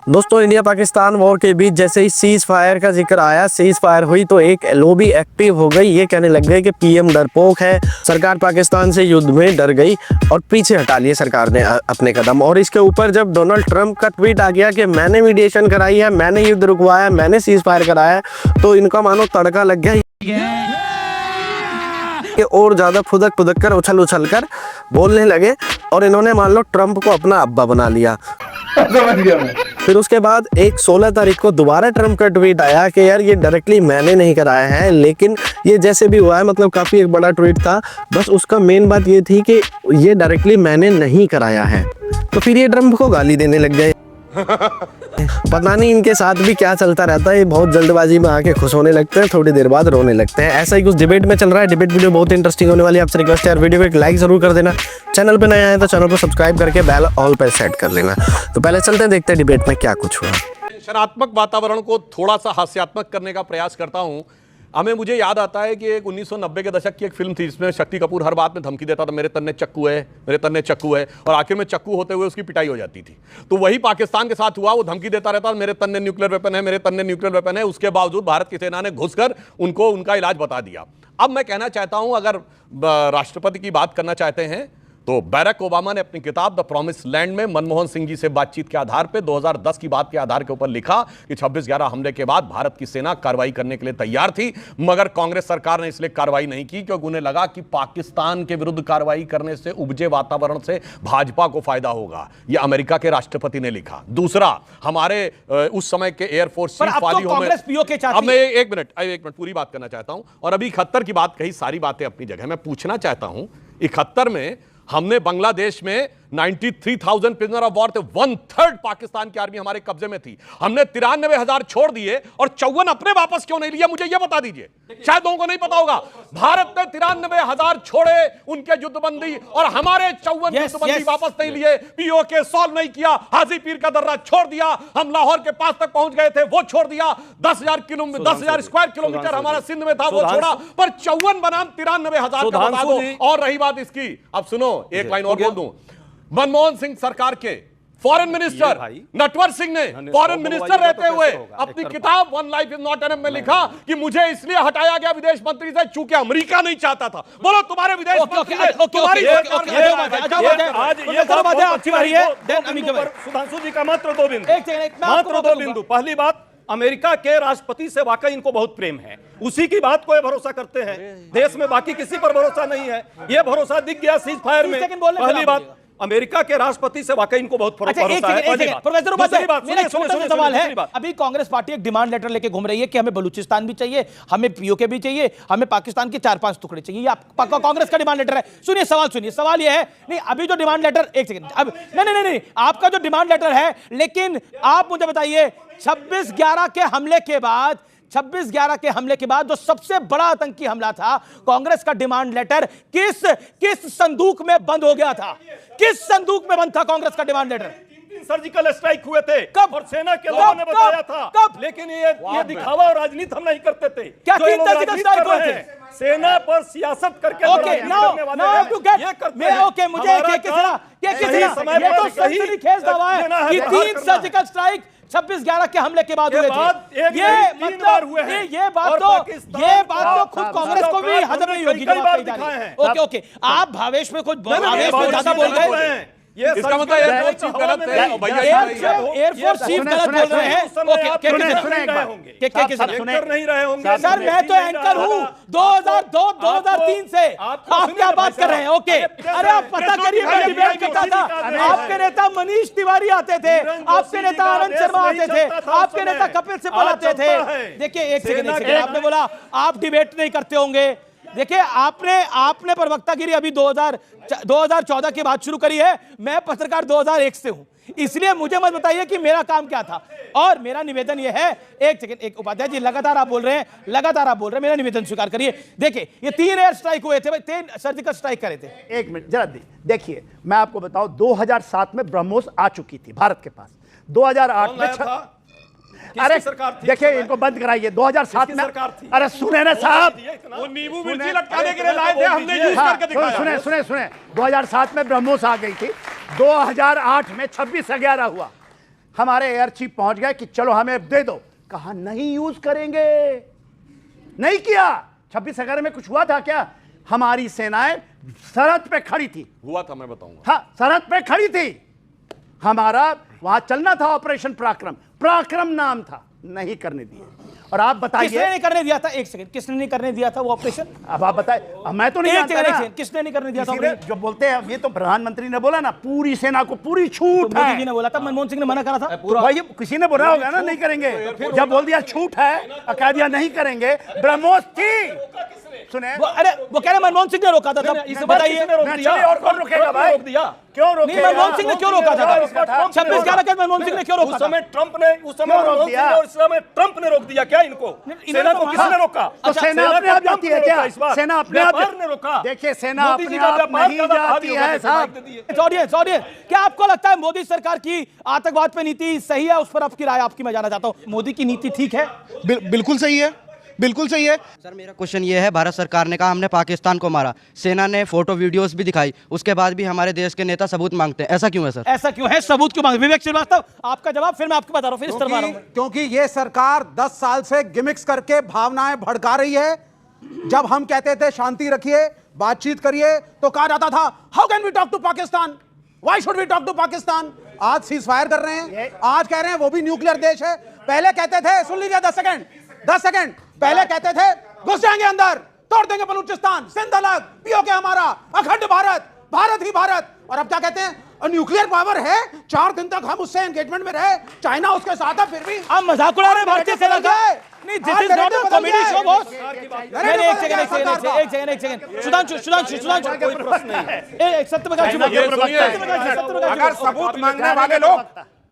दोस्तों, India Pakistan war के बीच जैसे ही सीज फायर का जिक्र आया, सीज फायर हुई तो एक लॉबी एक्टिव हो गई। ये कहने लग गए कि पीएम डरपोक है, सरकार पाकिस्तान से युद्ध में डर गई और पीछे हटा लिए सरकार ने अपने कदम। और इसके ऊपर जब डोनाल्ड ट्रंप का ट्वीट आ गया कि मैंने मीडिएशन कराई है, मैंने युद्ध रुकवाया, मैंने सीज फायर कराया, तो इनका मानो तड़का लग गया कि और ज्यादा फुदक फुदक कर उछल कर बोलने लगे और इन्होंने मान लो ट्रंप को अपना अब्बा बना लिया। समझ गया मैं। फिर उसके बाद एक 16 तारीख को दोबारा ट्रंप का ट्वीट आया कि यार ये डायरेक्टली मैंने नहीं कराया है, लेकिन ये जैसे भी हुआ है, मतलब काफी एक बड़ा ट्वीट था। बस उसका मेन बात ये थी कि ये डायरेक्टली मैंने नहीं कराया है। तो फिर ये ट्रंप को गाली देने लग गए। पता नहीं इनके साथ भी क्या चलता रहता है, ये बहुत जल्दबाजी में आके खुश होने लगते हैं, थोड़ी देर बाद रोने लगते हैं। ऐसा ही कुछ डिबेट में चल रहा है। डिबेट वीडियो बहुत इंटरेस्टिंग होने वाली है। आपसे रिक्वेस्ट है यार, वीडियो को एक लाइक जरूर कर देना। चैनल पे नया है तो चैनल को सब्सक्राइब करके बेल ऑल पर सेट कर लेना। तो पहले चलते हैं, देखते हैं डिबेट में क्या कुछ हुआ। टेंशनात्मक वातावरण को थोड़ा सा हास्यात्मक करने का प्रयास करता हूं। मुझे याद आता है कि एक 1990 के दशक की एक फिल्म थी, जिसमें शक्ति कपूर हर बात में धमकी देता था, मेरे तन्ने चक्कू है, मेरे तन्ने चक्कू है, और आखिर में चक्कू होते हुए उसकी पिटाई हो जाती थी। तो वही पाकिस्तान के साथ हुआ। वो धमकी देता रहता, मेरे तन्ने न्यूक्लियर वेपन है, मेरे तन्ने न्यूक्लियर वेपन है। उसके बावजूद भारत की सेना ने घुसकर उनको उनका इलाज बता दिया। अब मैं कहना चाहता हूं, अगर राष्ट्रपति की बात करना चाहते हैं तो बैरक ओबामा ने अपनी किताब द प्रॉमिस लैंड में मनमोहन सिंह जी से बातचीत के आधार पे 2010 की बात के आधार के ऊपर लिखा कि 26/11 हमले के बाद भारत की सेना कार्रवाई करने के लिए तैयार थी, मगर कांग्रेस सरकार ने इसलिए कार्रवाई नहीं की क्योंकि उन्हें लगा कि पाकिस्तान के विरुद्ध कार्रवाई करने से उपजे वातावरण से भाजपा को फायदा होगा। यह अमेरिका के राष्ट्रपति ने लिखा। दूसरा, हमारे उस समय के एयरफोर्स चीफ अब मैं एक मिनट पूरी बात करना चाहता हूं। और अभी 71 की बात कही, सारी बातें अपनी जगह। मैं पूछना चाहता हूं, 71 में हमने बांग्लादेश में 93,000 प्रिजनर ऑफ वॉर थे, 1/3 पाकिस्तान की आर्मी हमारे कब्जे में थी। हमने 93,000 छोड़ दिए और 54 अपने वापस क्यों नहीं लिए, मुझे यह बता दीजिए। शायद लोगों को नहीं पता होगा। भारत ने 93,000 छोड़े उनके युद्धबंदी, और हमारे 54 युद्धबंदी वापस नहीं लिए। पीओके सॉल्व नहीं किया, हाजी पीर का दर्रा छोड़ दिया, हम लाहौर के पास तक पहुंच गए थे, वो छोड़ दिया। 10,000 स्क्वायर किलोमीटर हमारा सिंध में था, वो छोड़ा। पर 54 बनाम 93,000 का बता दो। और रही बात इसकी, अब सुनो, एक लाइन और बोल दूं। मनमोहन सिंह सरकार के फॉरेन मिनिस्टर नटवर सिंह ने फॉरेन मिनिस्टर रहते हुए अपनी किताब one life is not enough में लिखा कि मुझे इसलिए हटाया गया विदेश मंत्री से चूंकि अमेरिका नहीं चाहता था। बोलो, तुम्हारे विदेश मंत्री ने तुम्हारी सुधांशु जी का मात्र दो बिंदु। पहली बात, अमेरिका के राष्ट्रपति से वाकई इनको बहुत प्रेम है, उसी की बात को ये भरोसा करते हैं। देश में बाकी किसी पर भरोसा नहीं है, ये भरोसा दिख गया सीज फायर में। पहली बात, अमेरिका के राष्ट्रपति से वाकई इनको बहुत भरोसा है। प्रोफेसर, सवाल है, अभी कांग्रेस पार्टी एक डिमांड लेटर लेके घूम रही है कि हमें बलूचिस्तान भी चाहिए, हमें पीओके भी चाहिए, हमें पाकिस्तान के 4-5 टुकड़े चाहिए। ये कांग्रेस का डिमांड लेटर है। सुनिए सवाल ये है, नहीं अभी जो डिमांड लेटर, एक सेकंड, अब नहीं, आपका जो डिमांड लेटर है, लेकिन आप मुझे बताइए 26/11 के हमले के बाद 26/11 के हमले के बाद जो सबसे बड़ा आतंकी हमला था, कांग्रेस का डिमांड लेटर किस संदूक में बंद हो गया था? किस संदूक में बंद था कांग्रेस का डिमांड लेटर? सर्जिकल स्ट्राइक हुए थे। कब? और सेना के लोगों ने बताया था। कब? लेकिन ये दिखावा और राजनीति हम नहीं करते थे। क्या 3 सर्जिकल स्ट्राइक हुए थे? सेना पर सियासत करके ओके, नाउ टू गेट मैं ओके, मुझे सही खेस दावा है कि 3 सर्जिकल स्ट्राइक 26/11 के हमले के बाद हुए थे। ये मतलब ये बात तो खुद कांग्रेस को भी हजम नहीं होगी। ओके, आप भावेश में कुछ ज्यादा बोल गए। इसका मतलब एयरफोर्स चीफ गलत है, एयरफोर्स चीफ गलत बोल रहे हैं। नहीं रहे होंगे सर, मैं तो एंकर हूँ 2002-2003 से। आप क्या बात कर रहे हैं? ओके, अरे आप पता करिए, मैं डिबेट करता था। आपके नेता मनीष तिवारी आते थे, आपके नेता आनंद शर्मा आते थे, आपके नेता कपिल सिब्बल आते थे। देखिए एक सेकंड, आपने बोला आप डिबेट नहीं करते होंगे। देखिए आपने प्रवक्तागिरी अभी 2014 के बाद शुरू करी है। मैं पत्रकार 2001 से हूं, इसलिए मुझे मत बताइए कि मेरा काम क्या था। और मेरा निवेदन यह है, एक सेकंड, एक उपाध्याय जी लगातार आप बोल रहे हैं, मेरा निवेदन स्वीकार करिए। देखिए ये 3 एयर स्ट्राइक हुए थे, 3 सर्जिकल स्ट्राइक करे थे। एक मिनट जरा देखिए, मैं आपको बताऊं, 2007 में ब्रह्मोस आ चुकी थी भारत के पास। 2008 में अरे देखिए, इनको बंद कराइए। 2007 में अरे सुने ना साहब, वो नींबू मिर्ची लटकाने के लिए लाए थे, हमने यूज करके दिखाया। सुने 2007 में ब्रह्मोस आ गई थी। 2008 में 26/11 हुआ। हमारे एयर चीफ पहुंच गए कि चलो हमें दे दो, कहा नहीं यूज करेंगे, नहीं किया। 26/11 में कुछ हुआ था क्या? हमारी सेनाएं सरहद पे खड़ी थी। हुआ था, मैं बताऊंगा। हाँ, सरहद पे खड़ी थी। हमारा वहां चलना था ऑपरेशन पराक्रम, पराक्रम नाम था, नहीं करने दिए। और आप बताइए किसने नहीं करने दिया था? एक सेकंड, किसने नहीं करने दिया था वो ऑपरेशन? अब आप बताइए। अब मैं तो नहीं जानता ना। किसने नहीं करने दिया था? जो बोलते हैं ये तो प्रधानमंत्री ने बोला ना, पूरी सेना को पूरी छूट मोदी है। जी ने बोला था, मनमोहन सिंह ने मना करा था। भाई किसी ने बोला होगा ना नहीं करेंगे, जब बोल दिया छूट है और कह दिया नहीं करेंगे। ब्रह्मोस थी, सुने अरे वो कह रहे मनमोहन सिंह ने रोका था तब, इसे बताइए। और कौन रोकेगा भाई? रोक दिया क्यों रोकेगा? नहीं, मनमोहन सिंह ने क्यों रोका था? 26/11 के मनमोहन सिंह ने क्यों रोका उस था? समय ट्रंप ने, उस समय मनमोहन सिंह ने और इस समय ट्रंप ने रोक दिया क्या इनको? सेना को किसने रोका? तो सेना अपने आप जाती है क्या? सेना अपने आप ने रोका। देखिए सेना अपने आप नहीं जाती है साहब। ऑडियंस, क्या आपको लगता है मोदी सरकार की आतंकवाद पे नीति सही है? उस पर आपकी राय आपकी मैं जानना चाहता हूं। मोदी की नीति ठीक है? बिल्कुल सही है, बिल्कुल सही है। सर मेरा क्वेश्चन ये है, भारत सरकार ने कहा हमने पाकिस्तान को मारा, सेना ने फोटो वीडियोस भी दिखाई, उसके बाद भी हमारे देश के नेता सबूत मांगते हैं, ऐसा क्यों है सर? ऐसा क्यों है? सबूत क्यों मांगे? विवेक श्रीवास्तव, आपका जवाब, फिर मैं आपको बता रहा हूं, फिर इस तरह मारूंगा। क्योंकि ये सरकार 10 साल से गिमिक्स करके भावनाएं भड़का रही है। जब हम कहते थे शांति रखिए, बातचीत करिए, तो कहा जाता था how can we talk to Pakistan, why should we talk to Pakistan. आज सीज फायर कर रहे हैं, आज कह रहे हैं वो भी न्यूक्लियर देश है। पहले कहते थे, सुन लीजिए 10 सेकंड, पहले कहते थे घुस जाएंगे अंदर, तोड़ देंगे बलूचिस्तान, सिंध अलग, पीओके हमारा, अखंड भारत, भारत ही भारत। और अब क्या कहते हैं? न्यूक्लियर पावर है, 4 दिन तक हम उससे एंगेजमेंट में रहे, चाइना उसके साथ है, फिर भी आप मजाक उड़ा रहे हैं भारतीय सेना का। नहीं, this is not a comedy show boss. नहीं, एक सेकंड, सुधांशु, कोई प्रश्न नहीं है। एक सत्यप्रकाश, अगर सबूत मांगने वाले लोग,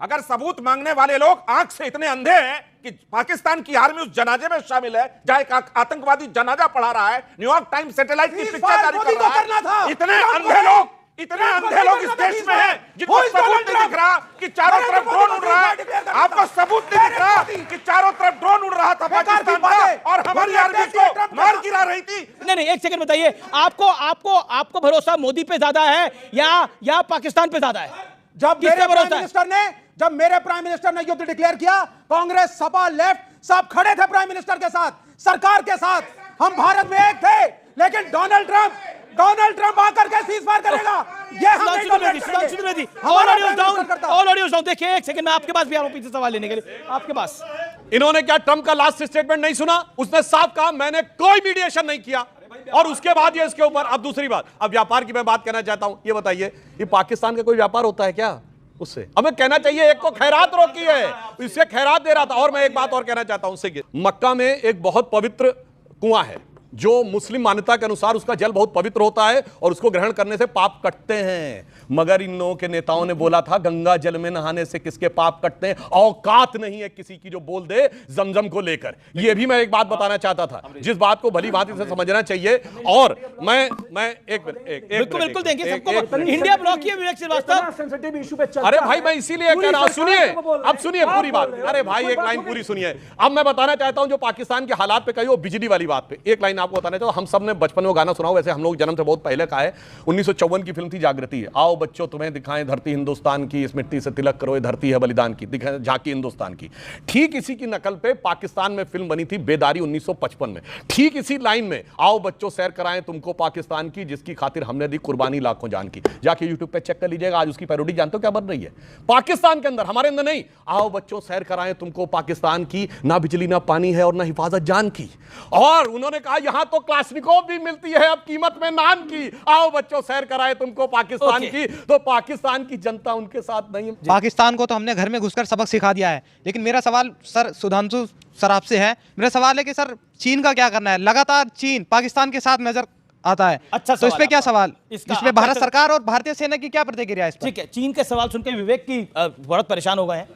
अगर सबूत मांगने वाले लोग आंख से इतने अंधे हैं कि पाकिस्तान की आर्मी उस जनाजे में शामिल है जहां एक आतंकवादी जनाजा पढ़ा रहा है, न्यूयॉर्क टाइम्स सैटेलाइट की पिक्चर जारी कर रहा है, इतने अंधे लोग, इतने अंधे लोग इस देश में हैं जिनको सबूत नहीं दिख रहा कि चारों तरफ ड्रोन उड़ रहा है। आपको सबूत नहीं दिख रहा कि चारों तरफ ड्रोन उड़ रहा था पाकिस्तान का और हमारी आर्मी को मार गिरा रही थी। नहीं, एक सेकंड बताइए, आपको भरोसा मोदी पे ज्यादा है या पाकिस्तान पे ज्यादा है? जब मेरे प्राइम मिनिस्टर ने युद्ध डिक्लेयर किया, कांग्रेस, सपा, लेफ्ट सब खड़े थे प्राइम मिनिस्टर के साथ, सरकार के साथ। हम भारत में एक थे, लेकिन डोनाल्ड ट्रंप आकर के सीज फायर करेगा, ये हम नहीं करेंगे। All audios down. देखिए एक सेकंड, मैं आपके पास भी आ रहा हूं पीछे सवाल लेने के लिए, आपके पास। इन्होंने क्या ट्रंप का लास्ट स्टेटमेंट नहीं सुना? उसने साफ कहा मैंने कोई मीडिएशन नहीं किया। और उसके बाद ये इसके ऊपर, अब दूसरी बात, अब व्यापार की मैं बात कहना चाहता हूं। ये बताइए, ये पाकिस्तान का कोई व्यापार होता है क्या उससे? हमें कहना चाहिए एक को खैरात रोकी है, इससे खैरात दे रहा था। और मैं एक बात और कहना चाहता हूं उससे, मक्का में एक बहुत पवित्र कुआं है जो मुस्लिम मान्यता के अनुसार उसका जल बहुत पवित्र होता है और उसको ग्रहण करने से पाप कटते हैं। मगर इन लोगों के नेताओं ने बोला था गंगा जल में नहाने से किसके पाप कटते हैं, औकात नहीं है किसी की जो बोल दे जमजम को लेकर। यह भी मैं एक बात बताना चाहता था, जिस बात को भली भांति से समझना चाहिए। और मैं एक बिल्कुल देंगे सबको। इंडिया ब्लॉक की विवेक श्रीवास्तव। अरे भाई मैं इसीलिए कह रहा हूं, सुनिए, अब सुनिए पूरी बात। अरे भाई एक लाइन पूरी सुनिए। अब मैं बताना चाहता हूं जो पाकिस्तान के हालात पे कही, वो बिजली वाली बात पे एक लाइन आपको बताना चाहता हूं। हम सब ने बचपन में गाना सुना हो, वैसे हम लोग जन्म से बहुत पहले का है। 1954 की फिल्म थी जागृति। आओ बच्चों तुम्हें दिखाएं धरती हिंदुस्तान की, इस मिट्टी से तिलक करो, ये धरती है बलिदान की, दिखाएं झांकी हिंदुस्तान की। ठीक इसी की नकल पे पाकिस्तान में फिल्म बनी थी बेदारी 1955 में। ठीक इसी लाइन में आओ बच्चों सैर कराएं तुमको पाकिस्तान की, जिसकी खातिर हमने दी कुर्बानी लाखों जान की। जाके यूट्यूब पे चेक कर लीजिएगा, आज उसकी पैरोडी जानते हो क्या बन रही है पाकिस्तान के अंदर, हमारे अंदर नहीं। आओ बच्चों सैर कराएं तुमको पाकिस्तान की, ना बिजली ना पानी है और ना हिफाजत जान की। और उन्होंने कहा यहां तो क्लासनिकोव भी मिलती है अब कीमत में नान की। आओ बच्चों सैर कराएं तुमको पाकिस्तान की। तो पाकिस्तान की जनता उनके साथ नहीं है। पाकिस्तान को तो हमने घर में घुसकर सबक सिखा दिया है। लेकिन मेरा सवाल सर सुधांशु सर आपसे है, मेरा सवाल है कि सर चीन का क्या करना है? लगातार चीन पाकिस्तान के साथ नजर आता है। अच्छा, तो इस पे क्या सवाल, इसमें भारत अच्छा, सरकार और भारतीय सेना की क्या प्रतिक्रिया है इस पर? ठीक है, चीन के सवाल सुनकर विवेक की बहुत परेशान हो गए हैं।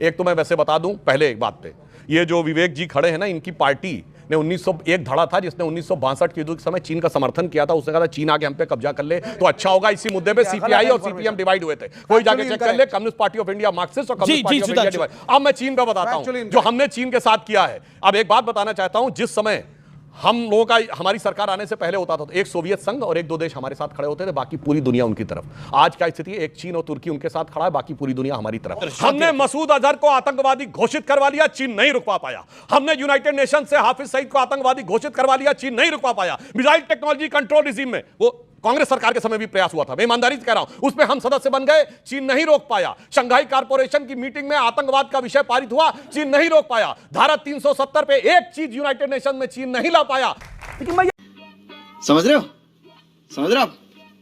एक तो मैं वैसे बता दूं पहले एक बात पे, ये जो विवेक जी खड़े हैं ना, इनकी पार्टी ने 1901 धड़ा था जिसने 1962 के युद्ध के समय चीन का समर्थन किया था। उसने कहा था चीन आके हम पे कब्जा कर ले तो अच्छा होगा। इसी मुद्दे पे सीपीआई और सीपीएम डिवाइड हुए थे। कोई जाके चेक कर ले, Communist Party of India Marxist और Communist Party of India divide. अब मैं चीन का बताता हूं जो हमने चीन के साथ किया है। अब एक बात बताना चाहता हूं, जिस समय हम लोगों का हमारी सरकार आने से पहले होता था एक सोवियत संघ और एक दो देश हमारे साथ खड़े होते थे, बाकी पूरी दुनिया उनकी तरफ। आज क्या स्थिति है? एक चीन और तुर्की उनके साथ खड़ा है, बाकी पूरी दुनिया हमारी तरफ। हमने मसूद अजहर को आतंकवादी घोषित करवा लिया, चीन नहीं रुकवा पाया। हमने यूनाइटेड नेशन से हाफिज सईद को आतंकवादी घोषित करवा लिया, चीन नहीं रुकवा पाया। मिसाइल टेक्नोलॉजी कंट्रोल रिजीम में वो कांग्रेस सरकार के समय भी प्रयास हुआ था, मैं ईमानदारी से कह रहा हूं, उसमें हम सदस्य बन गए, चीन नहीं रोक पाया। शंघाई कॉर्पोरेशन की मीटिंग में आतंकवाद का विषय पारित हुआ, चीन नहीं रोक पाया। धारा 370 पे एक चीज यूनाइटेड नेशन में चीन नहीं ला पाया। समझ रहे हो? समझ रहे हो आप?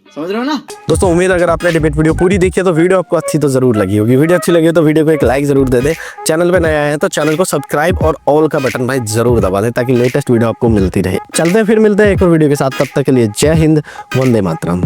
समझ रहे हो ना दोस्तों? उम्मीद अगर आपने डिबेट वीडियो पूरी देखी है तो वीडियो आपको अच्छी तो जरूर लगी होगी। वीडियो अच्छी लगी तो वीडियो को एक लाइक जरूर दे दें। चैनल पे नया है तो चैनल को सब्सक्राइब और ऑल का बटन भाई जरूर दबा दें ताकि लेटेस्ट वीडियो आपको मिलती रहे। चलते हैं, फिर मिलते हैं एक और वीडियो के साथ। तब तक के लिए जय हिंद, वंदे मातरम।